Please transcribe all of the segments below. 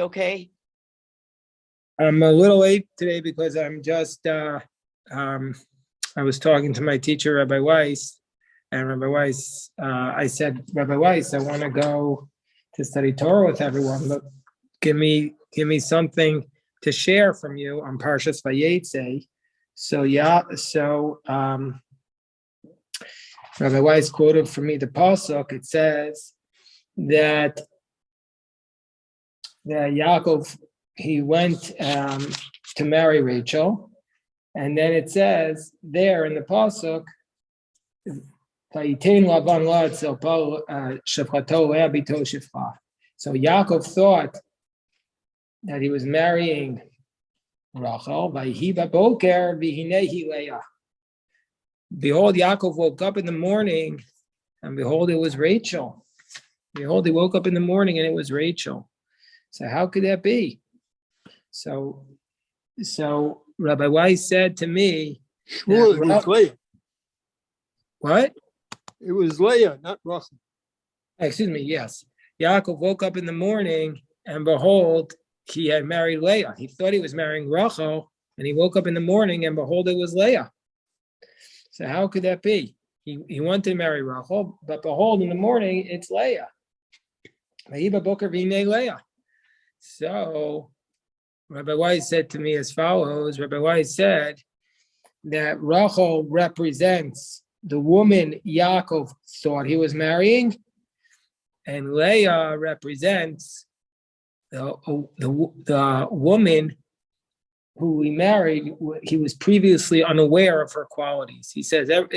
Okay. I'm a little late today because I'm just, I was talking to my teacher, Rabbi Weiss, and Rabbi Weiss, I said, Rabbi Weiss, I want to go to study Torah with everyone, but give me something to share from you on Parshas Vayetzei. So Rabbi Weiss quoted for me the pasuk. It says that Yaakov, he went to marry Rachel, and then it says there in the pasuk, so Yaakov thought that he was marrying Rachel. Behold, Yaakov woke up in the morning, and behold, it was Rachel. Behold, he woke up in the morning, and it was Rachel. So how could that be? So Rabbi Weiss said to me, "Well, it was Leah." What? It was Leah, not Rachel. Excuse me. Yes, Yaakov woke up in the morning, and behold, he had married Leah. He thought he was marrying Rachel, and he woke up in the morning, and behold, it was Leah. So how could that be? He wanted to marry Rachel, but behold, in the morning, it's Leah. Leah. So Rabbi Weiss said to me as follows. Rabbi Weiss said that Rachel represents the woman Yaakov thought he was marrying, and Leah represents the woman who he married. He was previously unaware of her qualities. He said that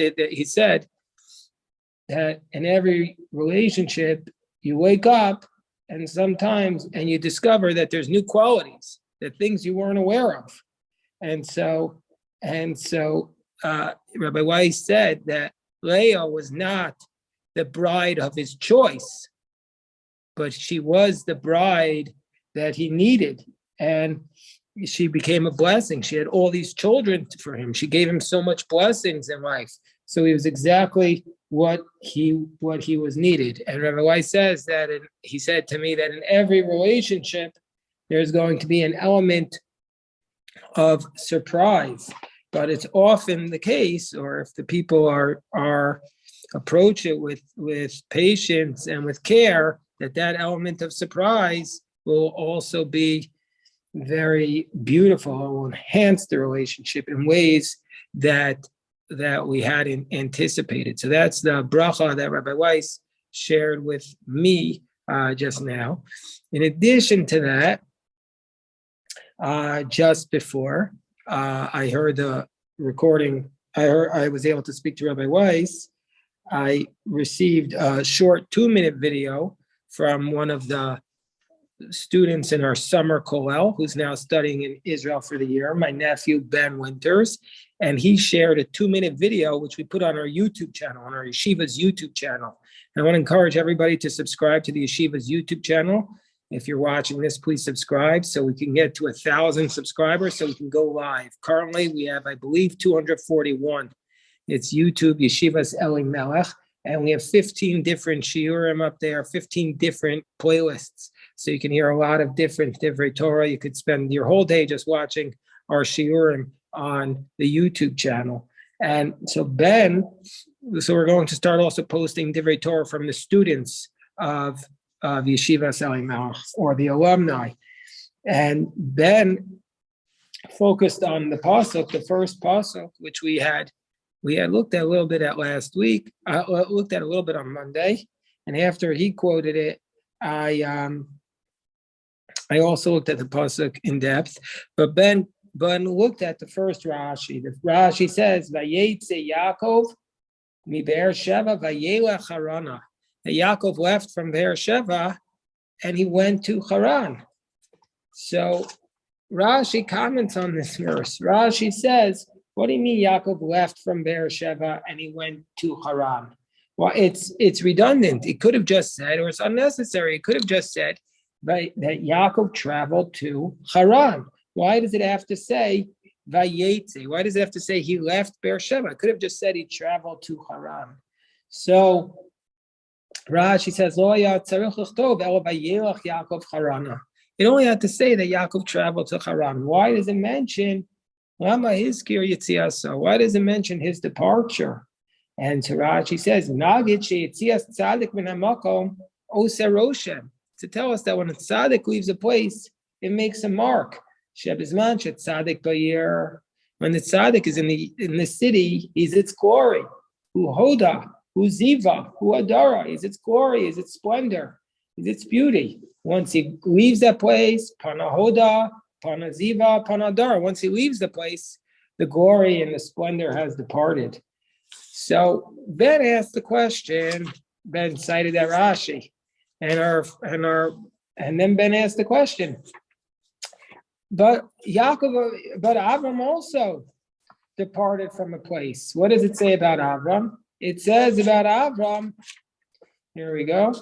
in every relationship you wake up and you discover that there's new qualities, that things you weren't aware of. And so Rabbi Weiss said that Leah was not the bride of his choice, but she was the bride that he needed. And she became a blessing. She had all these children for him. She gave him so much blessings in life. So he was exactly what he was needed. And Rabbi Weiss says that, and he said to me that in every relationship, there's going to be an element of surprise. But it's often the case, or if the people are approach it with patience and with care, that element of surprise will also be very beautiful. It will enhance the relationship in ways that we hadn't anticipated. So that's the bracha that Rabbi Weiss shared with me just now. In addition to that, just before I heard the recording, I was able to speak to Rabbi Weiss. I received a short 2-minute video from one of the students in our summer kollel, who's now studying in Israel for the year, my nephew Ben Winters, and he shared a 2-minute video which we put on our YouTube channel, on our yeshiva's YouTube channel. And I want to encourage everybody to subscribe to the yeshiva's YouTube channel. If you're watching this, please subscribe so we can get to 1,000 subscribers so we can go live. Currently, we have, I believe, 241. It's YouTube, Yeshivas Eli Melech, and we have 15 different shiurim up there, 15 different playlists. So you can hear a lot of different Torah. You could spend your whole day just watching our shiurim on the YouTube channel. And so we're going to start also posting Divrei Torah from the students of Yeshiva Eli Melech, or the alumni. And Ben focused on the pasuk, the first pasuk, which we had looked at a little bit at last week. I looked at a little bit on Monday, and after he quoted it, I also looked at the pasuk in depth. But Ben looked at the first Rashi. The Rashi says, "Vayetzei Yaakov mi Be'er Sheva vayelech Harana." Yaakov left from Be'er Sheva, and he went to Haran. So Rashi comments on this verse. Rashi says, what do you mean Yaakov left from Be'er Sheva and he went to Haran? Well, it's redundant. It could have just said, or it's unnecessary. It could have just said that Yaakov traveled to Haran. Why does it have to say Vayetzei? Why does it have to say he left Be'er Sheva? It could have just said he traveled to Haran. So Rashi says, It only had to say that Yaakov traveled to Haran. Why does it mention Lama Hizkir Yitziasa? Why does it mention his departure? And Rashi says, Nagid Yitzias Tzadik min hamakom oser roshem, to tell us that when a tzaddik leaves a place, it makes a mark. Shebizman Tzadik Bayir. When the tzaddik is in the city, he's its glory. Hu Hoda, Hu Ziva, Hu Adara, is its glory, is its splendor, is its beauty. Once he leaves that place, Pana Hoda, Pana Ziva, Pana Adara. Once he leaves the place, the glory and the splendor has departed. So Ben asked the question. Ben cited that Rashi, and then Ben asked the question. But Avram also departed from a place. What does it say about Avram? It says about Avram. Here we go.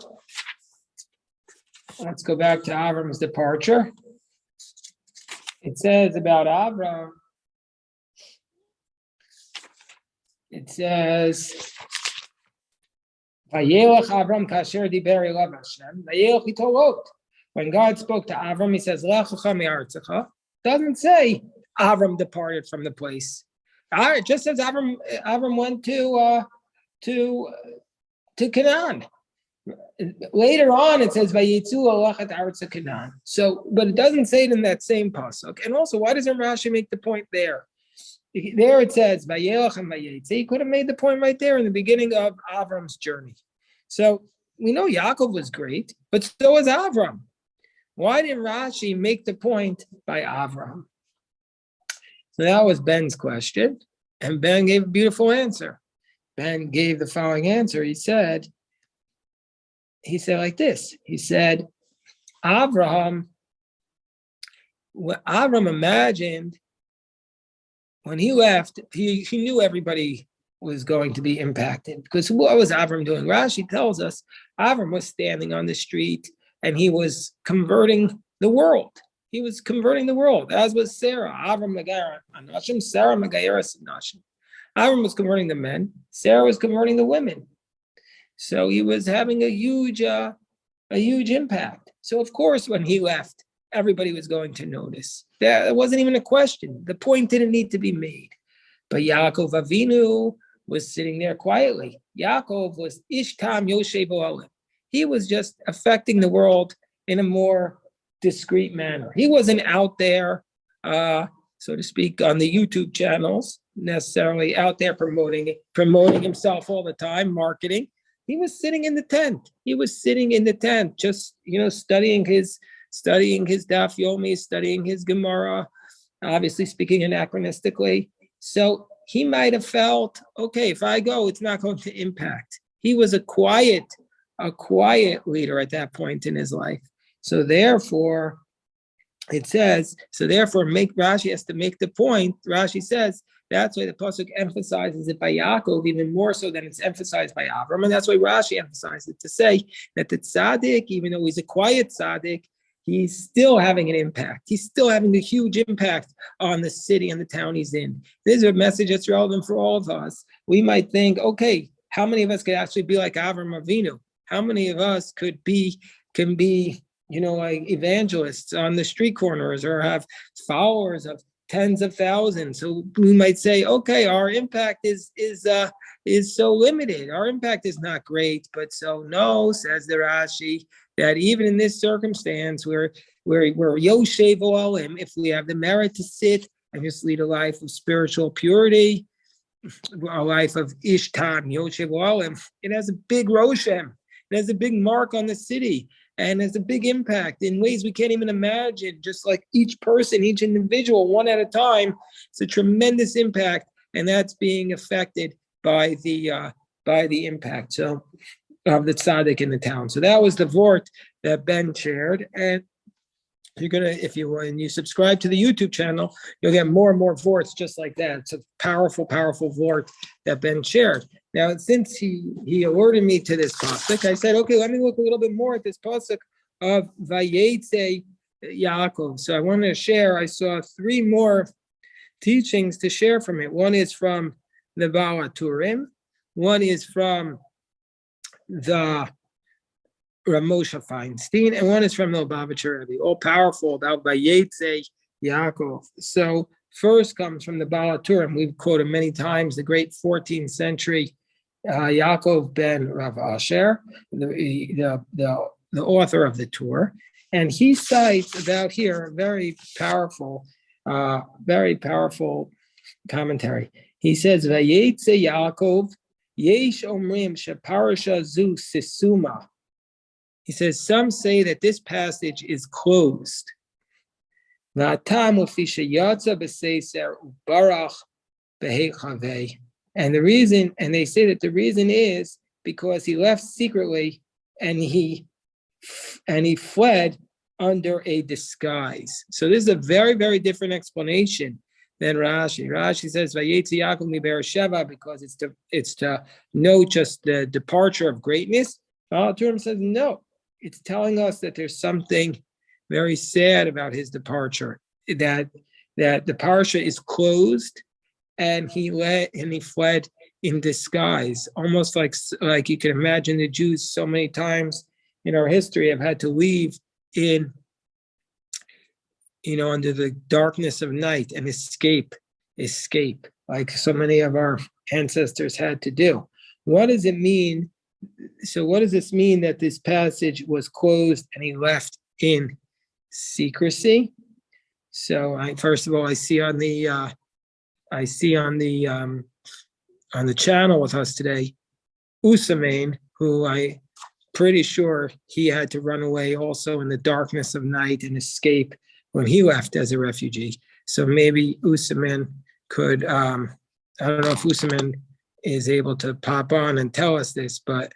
Let's go back to Avram's departure. It says about Avram. It says, "Vayelech Avram kasher diber elav Hashem." Vayelech hitolot. When God spoke to Avram, He says, "Lechacha me'artzecha." Doesn't say Avram departed from the place. It just says Avram went to Canaan. Later on, it says Vayetzu alachat aretz Canaan. So, but it doesn't say it in that same pasuk. And also, why doesn't Rashi make the point there? There it says Vayelach and Vayetzei. He could have made the point right there in the beginning of Avram's journey. So we know Yaakov was great, but so was Avram. Why didn't Rashi make the point by Avram? So that was Ben's question, and Ben gave a beautiful answer. Ben gave the following answer. He said like this. He said, Avram imagined when he left, he knew everybody was going to be impacted. Because what was Avram doing? Rashi tells us Avram was standing on the street and he was converting the world. He was converting the world, as was Sarah. Avram Megayra Anashim, Sarah Megayra Anashim. Avram was converting the men. Sarah was converting the women. So he was having a huge impact. So of course, when he left, everybody was going to notice. That wasn't even a question. The point didn't need to be made. But Yaakov Avinu was sitting there quietly. Yaakov was Ishtam Yoshev Olim. He was just affecting the world in a more discreet manner. He wasn't out there, so to speak, on the YouTube channels, necessarily out there promoting himself all the time, marketing. He was sitting in the tent. Just studying his Daf Yomi, studying his Gemara, obviously speaking anachronistically. So he might have felt, okay, if I go, it's not going to impact. He was a quiet leader at that point in his life. So therefore, Rashi has to make the point. Rashi says, that's why the pasuk emphasizes it by Yaakov even more so than it's emphasized by Avram. And that's why Rashi emphasizes it to say that the tzaddik, even though he's a quiet tzaddik, he's still having an impact. He's still having a huge impact on the city and the town he's in. This is a message that's relevant for all of us. We might think, okay, how many of us could actually be like Avram Avinu? How many of us can be like evangelists on the street corners or have followers of tens of thousands? So we might say, okay, our impact is so limited. Our impact is not great, but so no, says the Rashi, that even in this circumstance where Yoshev Olim, if we have the merit to sit and just lead a life of spiritual purity, a life of Ishtam, Yoshev Olim, it has a big Roshem. It has a big mark on the city and has a big impact in ways we can't even imagine. Just like each person, each individual, one at a time, it's a tremendous impact, and that's being affected by the impact of the tzaddik in the town. So that was the vort that Ben shared, and when you subscribe to the YouTube channel, you'll get more and more vorts just like that. It's a powerful, powerful vort that Ben shared. Now, since he alerted me to this pasuk, I said, okay, let me look a little bit more at this pasuk of Vayetzei Yaakov. So I saw three more teachings to share from it. One is from the Baal HaTurim. One is from the Ramosha Feinstein, and one is from the Lubavitcher Rebbe, all powerful about Vayetzei Yaakov. So first comes from the Baal HaTurim. We've quoted many times the great 14th century Yaakov ben Rav Asher, the author of the Torah, and he cites about here a very powerful commentary. He says, "Vayetzei Yaakov, yesh omrim sheparasha zu sisuma." He says, some say that this passage is closed. And the reason, and they say that the reason is because he left secretly and he fled under a disguise. So this is a very, very different explanation than Rashi. Rashi says Vayetzei Yaakov mi Beersheva because it's to note just the departure of greatness. Baal HaTurim says no. It's telling us that there's something very sad about his departure, that the parsha is closed, and he fled in disguise, almost like you can imagine the Jews so many times in our history have had to leave in, under the darkness of night and escape, like so many of our ancestors had to do. What does it mean? So what does this mean that this passage was closed and he left in secrecy? So first of all, I see on the channel with us today, Usamain, who I pretty sure he had to run away also in the darkness of night and escape when he left as a refugee. So maybe Usamain could, I don't know if Usamain is able to pop on and tell us this, but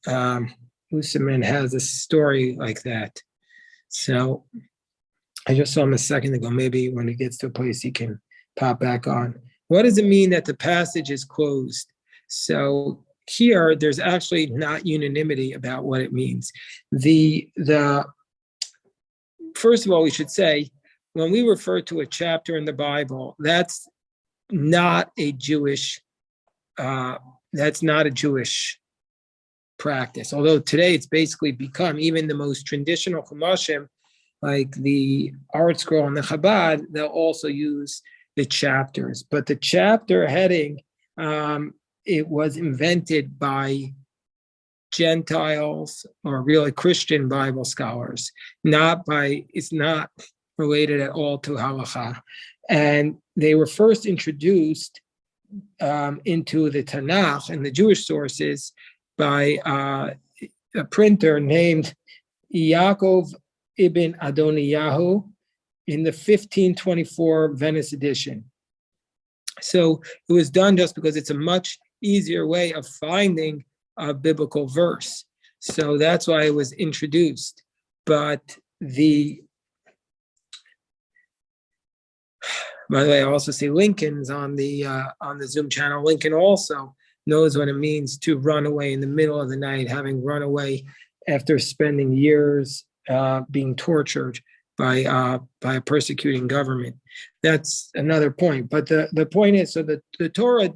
Usamain has a story like that. So I just saw him a second ago. Maybe when he gets to a place, he can pop back on. What does it mean that the passage is closed? So here, there's actually not unanimity about what it means. First of all, we should say, when we refer to a chapter in the Bible, that's not a Jewish practice. Although today it's basically become even the most traditional chumashim, like the Art Scroll and the Chabad, they'll also use the chapters. But the chapter heading, it was invented by Gentiles or really Christian Bible scholars. It's not related at all to halacha. And they were first introduced into the Tanakh and the Jewish sources by a printer named Yaakov ibn Adoniyahu in the 1524 Venice edition. So it was done just because it's a much easier way of finding a biblical verse. So that's why it was introduced. But by the way, I also see Lincoln's on the Zoom channel. Lincoln also knows what it means to run away in the middle of the night, having run away after spending years being tortured by a persecuting government. That's another point. But the point is, so the Torah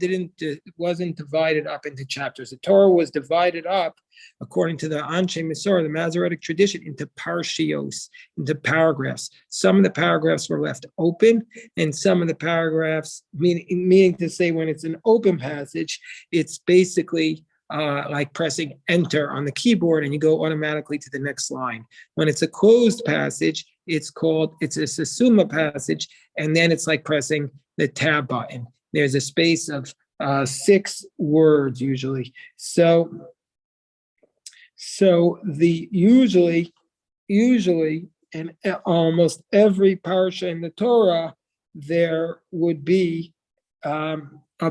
wasn't divided up into chapters. The Torah was divided up, according to the Anshe Masorah, the Masoretic tradition, into parshios, into paragraphs. Some of the paragraphs were left open, and some of the paragraphs, meaning to say, when it's an open passage, it's basically like pressing enter on the keyboard and you go automatically to the next line. When it's a closed passage, it's a summa passage, and then it's like pressing the tab button. There's a space of 6 words usually. So usually in almost every parsha in the Torah, there would be a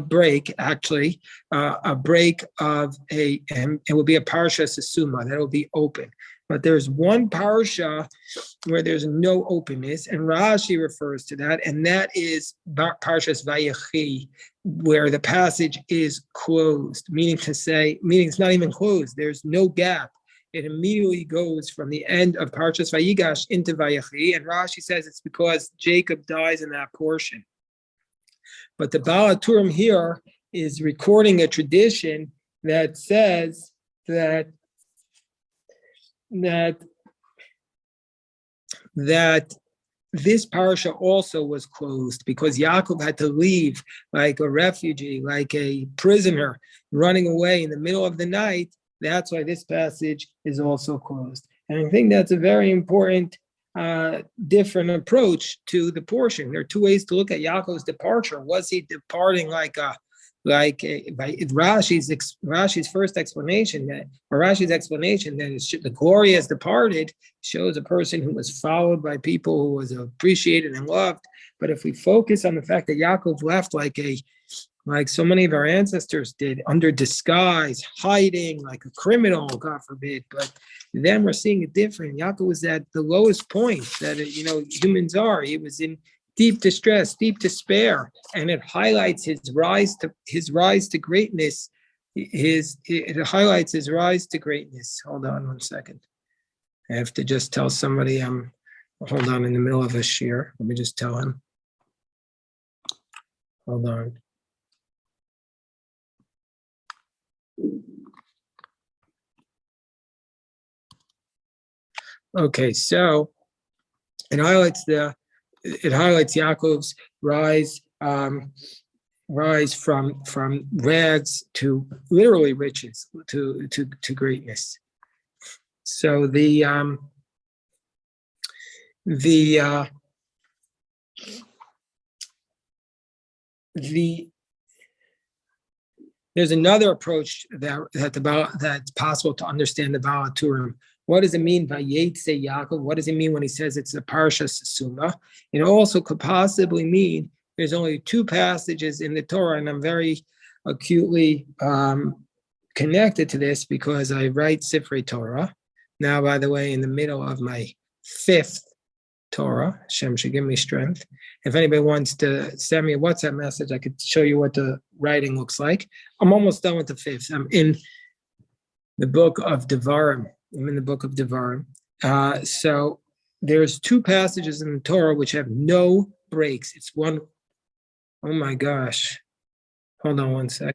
break, actually, a break and it will be a parsha sesuma that will be open. But there's one parsha where there's no openness, and Rashi refers to that, and that is Parshas Vayetzei, where the passage is closed, meaning it's not even closed. There's no gap. It immediately goes from the end of Parshas Vayigash into Vayetzei, and Rashi says it's because Jacob dies in that portion. But the Baal HaTurim here is recording a tradition that says that that this parsha also was closed because Yaakov had to leave like a refugee, like a prisoner, running away in the middle of the night. That's why this passage is also closed. And I think that's a very important different approach to the portion. There are two ways to look at Yaakov's departure. Was he departing by Rashi's first explanation that, or Rashi's explanation that the glory has departed, shows a person who was followed by people who was appreciated and loved. But if we focus on the fact that Yaakov left like so many of our ancestors did, under disguise, hiding like a criminal, God forbid. But then we're seeing it different. Yaakov was at the lowest point that humans are. He was in deep distress, deep despair, and it highlights his rise to greatness. It highlights his rise to greatness. Hold on 1 second. I have to just tell somebody hold on, in the middle of a shir. Let me just tell him. Hold on. Okay, so it highlights Yaakov's rise from rags to literally riches to greatness. So there's another approach that's possible to understand the Baal HaTurim. What does it mean by Vayetzei Yaakov? What does it mean when he says it's a Parsha Sesuma? It also could possibly mean there's only two passages in the Torah, and I'm very acutely connected to this because I write Sifrei Torah. Now, by the way, in the middle of my 5th Torah, Hashem should give me strength. If anybody wants to send me a WhatsApp message, I could show you what the writing looks like. I'm almost done with the 5th. I'm in the book of Devarim. So there's two passages in the Torah which have no breaks. It's one. Oh my gosh. Hold on 1 second.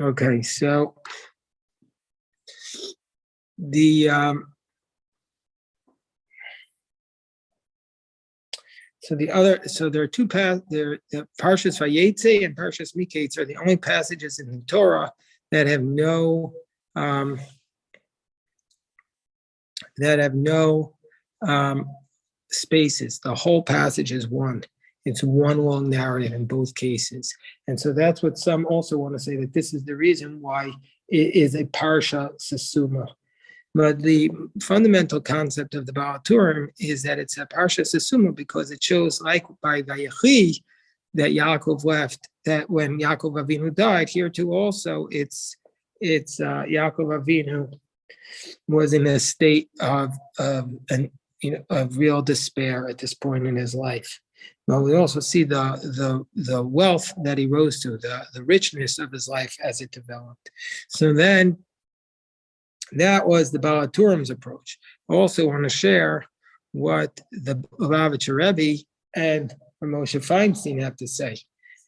Okay, so there are two the Parshas Vayetzei and Parshas Miketz are the only passages in the Torah that have no spaces. The whole passage is one. It's one long narrative in both cases. And so that's what some also want to say, that this is the reason why it is a Parsha Sesuma. But the fundamental concept of the Baal HaTurim is that it's a Parsha Sesuma because it shows, like by Vayechi, that Yaakov left, that when Yaakov Avinu died, here too also, it's Yaakov Avinu was in a state of real despair at this point in his life. But we also see the wealth that he rose to, the richness of his life as it developed. So then, that was the Baal HaTurim's approach. I also want to share what the Vayetzei Rebbe and Moshe Feinstein have to say.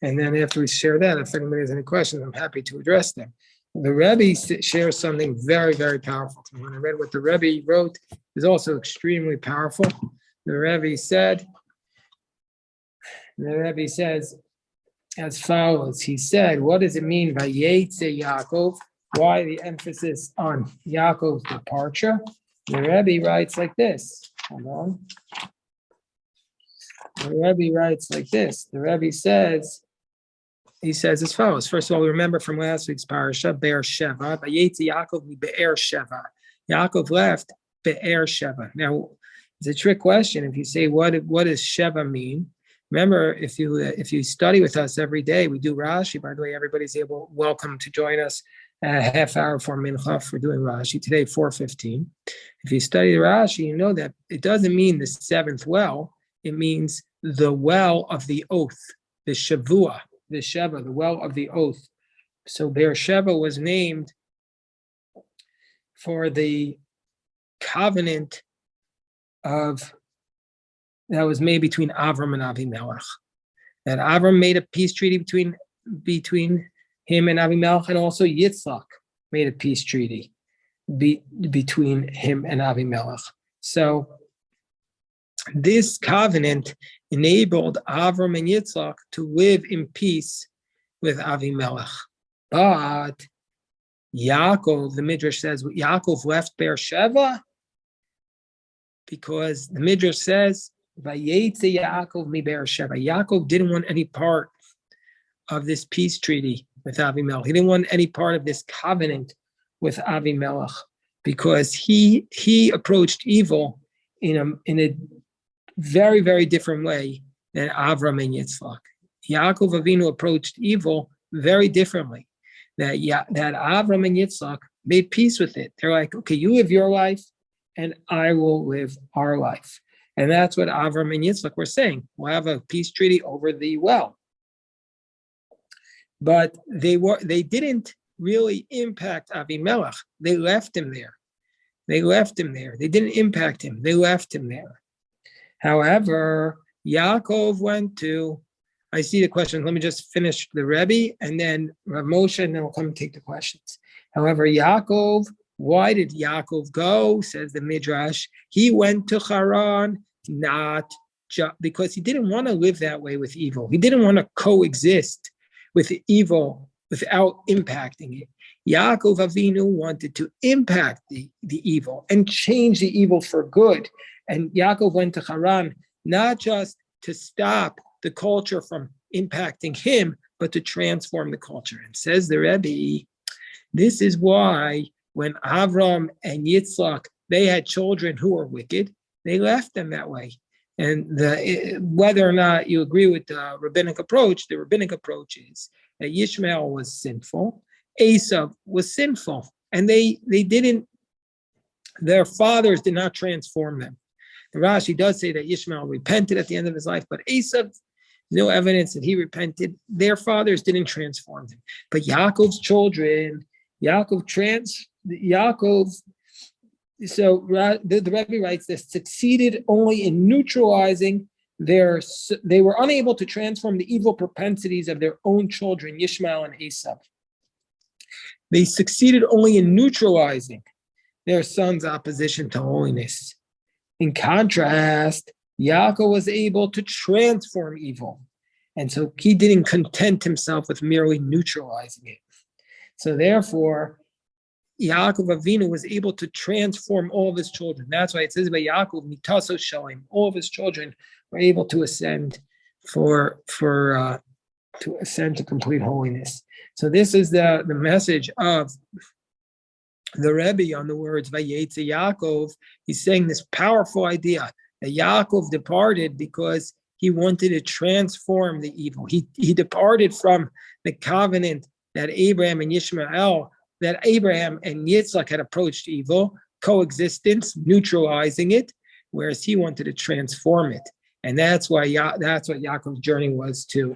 And then after we share that, if anybody has any questions, I'm happy to address them. The Rebbe shares something very, very powerful. When I read what the Rebbe wrote, is also extremely powerful. The Rebbe says as follows. He said, what does it mean by Vayetzei Yaakov? Why the emphasis on Yaakov's departure? The Rebbe writes like this. Hold on. The Rebbe writes like this. The Rebbe says as follows. First of all, we remember from last week's parasha, Be'er Sheva. Vayetzei Yaakov Be'er Sheva. Yaakov left Be'er Sheva. Now, it's a trick question. If you say, what does Sheva mean? Remember, if you study with us every day, we do Rashi. By the way, everybody's welcome to join us a half hour for Mincha for doing Rashi. Today, 4:15. If you study Rashi, you know that it doesn't mean the seventh well. It means the well of the oath, the Shavua, the Sheva, the well of the oath. So Beersheba was named for the covenant that was made between Avram and Avimelech. That Avram made a peace treaty between him and Avimelech, and also Yitzhak made a peace treaty between him and Avimelech. So this covenant enabled Avram and Yitzhak to live in peace with Avimelech. But Yaakov, the Midrash says, Yaakov left Beersheba because the Midrash says, Vayetzei Yaakov mi Beersheba. Yaakov didn't want any part of this peace treaty with Avimelech. He didn't want any part of this covenant with Avimelech because he approached evil in a very, very different way than Avram and Yitzhak. Yaakov Avinu approached evil very differently. That Avram and Yitzhak made peace with it. They're like, okay, you live your life, and I will live our life. And that's what Avram and Yitzhak were saying. We'll have a peace treaty over the well. But they didn't really impact Avimelech. They left him there. They didn't impact him. They left him there. However, Yaakov went to, I see the question. Let me just finish the Rebbe and then Rav Moshe, and then we'll come and take the questions. However, Yaakov, why did Yaakov go? Says the Midrash. He went to Haran not just because he didn't want to live that way with evil. He didn't want to coexist with evil without impacting it. Yaakov Avinu wanted to impact the evil and change the evil for good. And Yaakov went to Haran not just to stop the culture from impacting him, but to transform the culture. And says the Rebbe, this is why when Avram and Yitzhak, they had children who were wicked, they left them that way. And whether or not you agree with the rabbinic approach is that Yishmael was sinful, Esav was sinful, and their fathers did not transform them. The Rashi does say that Yishmael repented at the end of his life, but Esav, no evidence that he repented. Their fathers didn't transform them. But Yaakov's children, so the Rebbe writes this, succeeded only in neutralizing they were unable to transform the evil propensities of their own children, Yishmael and Esav. They succeeded only in neutralizing their son's opposition to holiness. In contrast, Yaakov was able to transform evil. And so he didn't content himself with merely neutralizing it. So therefore, Yaakov Avinu was able to transform all of his children. That's why it says by Yaakov, Mitaso Shalim, all of his children were able to ascend to ascend to complete holiness. So this is the message of the Rebbe on the words Vayetzei Yaakov. He's saying this powerful idea that Yaakov departed because he wanted to transform the evil. He departed from the covenant that Abraham and Yitzhak had approached evil, coexistence, neutralizing it, whereas he wanted to transform it. And that's what Yaakov's journey was to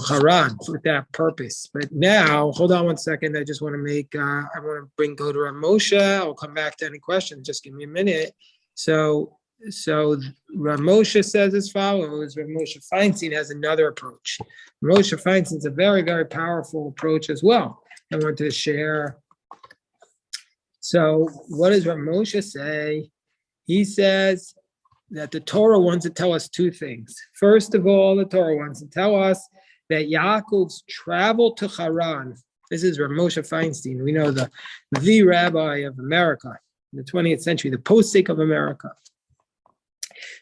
Haran with that purpose. But now, hold on one second. I just want to go to Rav Moshe. I'll come back to any questions. Just give me a minute. So Rav Moshe says as follows. Rav Moshe Feinstein has another approach. Moshe Feinstein is a very, very powerful approach as well. I want to share. So what does Rav Moshe say? He says that the Torah wants to tell us two things. First of all, the Torah wants to tell us that Yaakov's travel to Haran, this is Rav Moshe Feinstein, we know the rabbi of America in the 20th century, the posek of America.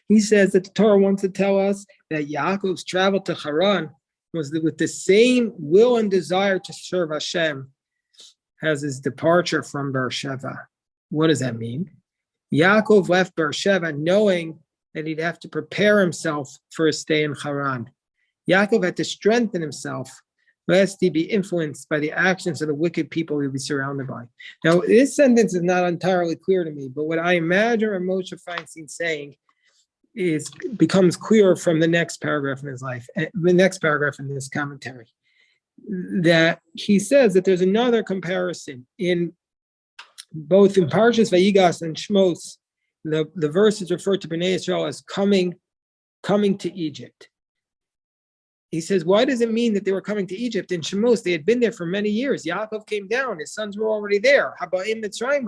He says that the Torah wants to tell us that Yaakov's travel to Haran was with the same will and desire to serve Hashem as his departure from Beersheba. What does that mean? Yaakov left Beersheba knowing that he'd have to prepare himself for a stay in Haran. Yaakov had to strengthen himself lest he be influenced by the actions of the wicked people he'll be surrounded by. Now, this sentence is not entirely clear to me, but what I imagine Moshe Feinstein saying becomes clearer from the next paragraph in his life, the next paragraph in this commentary, that he says that there's another comparison in both in Parshas Vayigas and Shmos. The verses refer to Bnei Israel as coming to Egypt. He says, why does it mean that they were coming to Egypt? In Shemos, they had been there for many years. Yaakov came down. His sons were already there. Habaim Mitzrayim.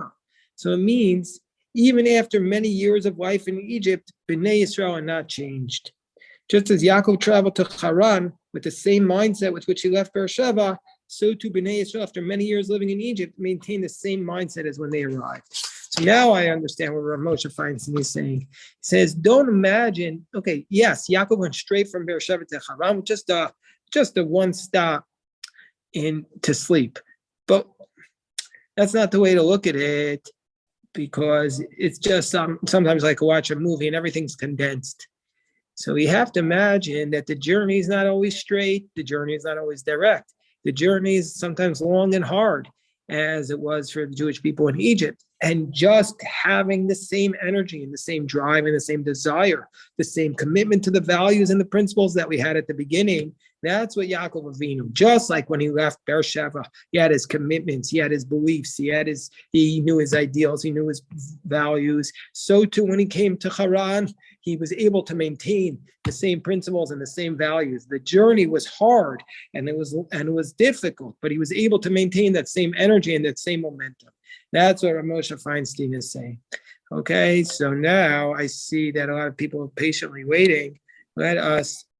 So it means even after many years of life in Egypt, Bnei Israel are not changed. Just as Yaakov traveled to Haran with the same mindset with which he left Beersheba, so too Bnei Israel, after many years living in Egypt, maintained the same mindset as when they arrived. So now I understand what Rav Moshe Feinstein is saying. He says, don't imagine, okay, yes, Yaakov went straight from Beersheba to Haran, just a one stop in to sleep. But that's not the way to look at it, because it's just sometimes like watch a movie and everything's condensed. So we have to imagine that the journey is not always straight. The journey is not always direct. The journey is sometimes long and hard, as it was for the Jewish people in Egypt. And just having the same energy and the same drive and the same desire, the same commitment to the values and the principles that we had at the beginning, that's what Yaakov Avinu, just like when he left Beersheba, he had his commitments, he had his beliefs, he knew his ideals, he knew his values. So too, when he came to Haran, he was able to maintain the same principles and the same values. The journey was hard and it was difficult, but he was able to maintain that same energy and that same momentum. That's what Moshe Feinstein is saying. Okay, so now I see that a lot of people are patiently waiting. Let us